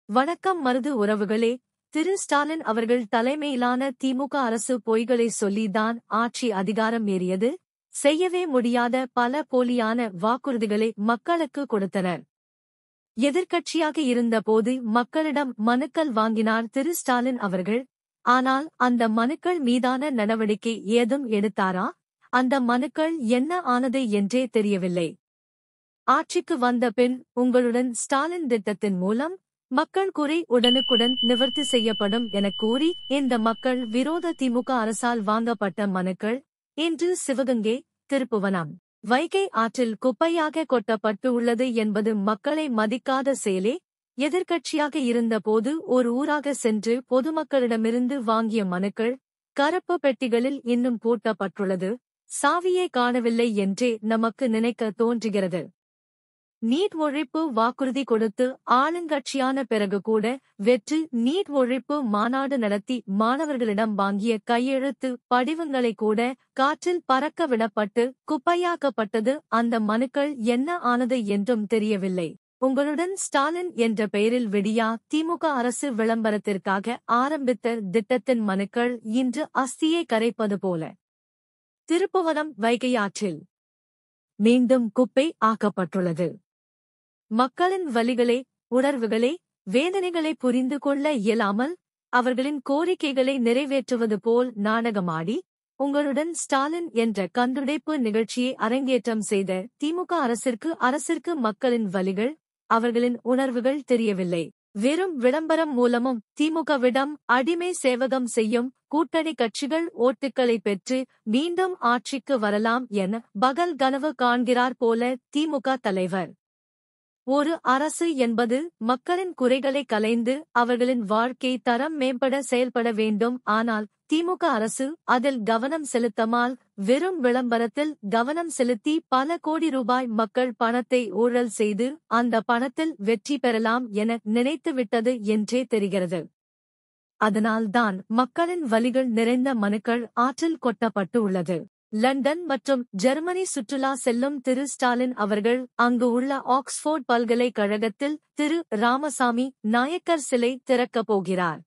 வணக்கம் மருது உறவுகளே. திரு ஸ்டாலின் அவர்கள் தலைமையிலான திமுக அரசு பொய்களை சொல்லிதான் ஆட்சி அதிகாரம் ஏறியது. செய்யவே முடியாத பல போலியான வாக்குறுதிகளை மக்களுக்கு கொடுத்தனர். எதிர்க்கட்சியாக இருந்தபோது மக்களிடம் மனுக்கள் வாங்கினார் திரு ஸ்டாலின் அவர்கள். ஆனால் அந்த மனுக்கள் மீதான நடவடிக்கை ஏதும் எடுத்தாரா? அந்த மனுக்கள் என்ன ஆனது என்றே தெரியவில்லை. ஆட்சிக்கு வந்த பின் உங்களுடன் ஸ்டாலின் திட்டத்தின் மூலம் மக்கள் குறை உடனுக்குடன் நிவர்த்தி செய்யப்படும் எனக் கூறி இந்த மக்கள் விரோத திமுக அரசால் வாங்கப்பட்ட மனுக்கள் இன்று சிவகங்கை, திருப்புவனம், வைகை ஆற்றில் குப்பையாக கொட்டப்பட்டு உள்ளது என்பது மக்களை மதிக்காத செயலே. எதிர்க்கட்சியாக இருந்தபோது ஒரு ஊராக சென்று பொதுமக்களிடமிருந்து வாங்கிய மனுக்கள் கருப்பு பெட்டிகளில் இன்னும் பூட்டப்பட்டுள்ளது. சாவியே காணவில்லை என்றே நமக்கு நினைக்க தோன்றுகிறது. நீட் ஒழிப்பு வாக்குறுதி கொடுத்து ஆளுங்கட்சியான பிறகு கூட வெற்று நீட் ஒழிப்பு மாநாடு நடத்தி மாணவர்களிடம் வாங்கிய கையெழுத்து படிவங்களை கூட காற்றில் பறக்க விடப்பட்டு குப்பையாக்கப்பட்டது. அந்த மனுக்கள் என்ன ஆனது என்றும் தெரியவில்லை. உங்களுடன் ஸ்டாலின் என்ற பெயரில் விடியா திமுக அரசு விளம்பரத்திற்காக ஆரம்பித்த திட்டத்தின் மனுக்கள் இன்று அஸ்தியை கரைப்பது போல திருப்புவனம் வைகை ஆற்றில் மீண்டும் குப்பை ஆக்கப்பட்டுள்ளது. மக்களின் வலிகளே, உணர்வுகளே, வேதனைகளை புரிந்து கொள்ள இயலாமல் அவர்களின் கோரிக்கைகளை நிறைவேற்றுவது போல் நாடகமாடி உங்களுடன் ஸ்டாலின் என்ற கண்டுடைப்பு நிகழ்ச்சியை அரங்கேற்றம் செய்த திமுக அரசிற்கு மக்களின் வலிகள், அவர்களின் உணர்வுகள் தெரியவில்லை. வெறும் விளம்பரம் மூலமும் திமுகவிடம் அடிமை சேவகம் செய்யும் கூட்டணி கட்சிகள் ஓட்டுக்களை பெற்று மீண்டும் ஆட்சிக்கு வரலாம் என பகல் கனவு காண்கிறார் போல திமுக தலைவர். ஒரு அரசு என்பது மக்களின் குறைகளை களைந்து அவர்களின் வாழ்க்கை தரம் மேம்பட செயல்பட வேண்டும். ஆனால் திமுக அரசு அதில் கவனம் செலுத்தாமல் வெறும் விளம்பரத்தில் கவனம் செலுத்தி பல கோடி ரூபாய் மக்கள் பணத்தை ஊழல் செய்து அந்த பணத்தில் வெற்றி பெறலாம் என நினைத்துவிட்டது என்றே தெரிகிறது. அதனால்தான் மக்களின் வலிகள் நிறைந்த மனுக்கள் ஆற்றில் கொட்டப்பட்டு உள்ளது. லண்டன் மற்றும் ஜெர்மனி சுற்றுலா செல்லும் திரு ஸ்டாலின் அவர்கள் அங்கு உள்ள ஆக்ஸ்போர்ட் பல்கலைக்கழகத்தில் திரு ராமசாமி நாயக்கர் சிலை திறக்கப் போகிறார்.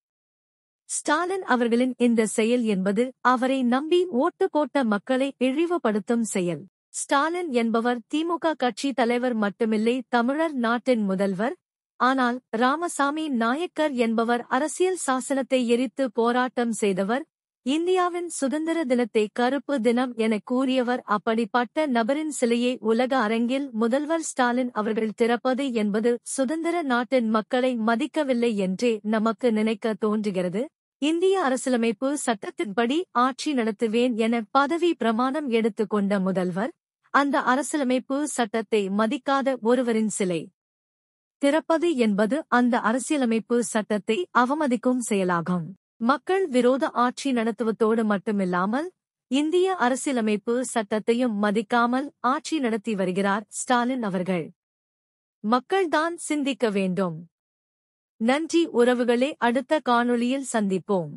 ஸ்டாலின் அவர்களின் இந்த செயல் என்பது அவரை நம்பி ஓட்டு போட்ட மக்களை இழிவுபடுத்தும் செயல். ஸ்டாலின் என்பவர் திமுக கட்சி தலைவர் மட்டுமில்லை, தமிழர் நாட்டின் முதல்வர். ஆனால் ராமசாமி நாயக்கர் என்பவர் அரசியல் சாசனத்தை எரித்து போராட்டம் செய்தவர். இந்தியாவின் சுதந்திர தினத்தை கருப்பு தினம் என கூறியவர். அப்படிப்பட்ட நபரின் சிலையை உலக அரங்கில் முதல்வர் ஸ்டாலின் அவர்கள் திறப்பது என்பது சுதந்திர நாட்டின் மக்களை மதிக்கவில்லை என்றே நமக்கு நினைக்க தோன்றுகிறது. இந்திய அரசியலமைப்பு சட்டத்தின்படி ஆட்சி நடத்துவேன் என பதவி பிரமாணம் எடுத்துக்கொண்ட முதல்வர் அந்த அரசியலமைப்பு சட்டத்தை மதிக்காத ஒருவரின் சிலை திறப்பது என்பது அந்த அரசியலமைப்பு சட்டத்தை அவமதிக்கும் செயலாகும். மக்கள் விரோத ஆட்சி நடத்துவதோடு மட்டுமில்லாமல் இந்திய அரசியலமைப்பு சட்டத்தையும் மதிக்காமல் ஆட்சி நடத்தி வருகிறார் ஸ்டாலின் அவர்கள். மக்கள்தான் சிந்திக்க வேண்டும். நன்றி உறவுகளே. அடுத்த காணொளியில் சந்திப்போம்.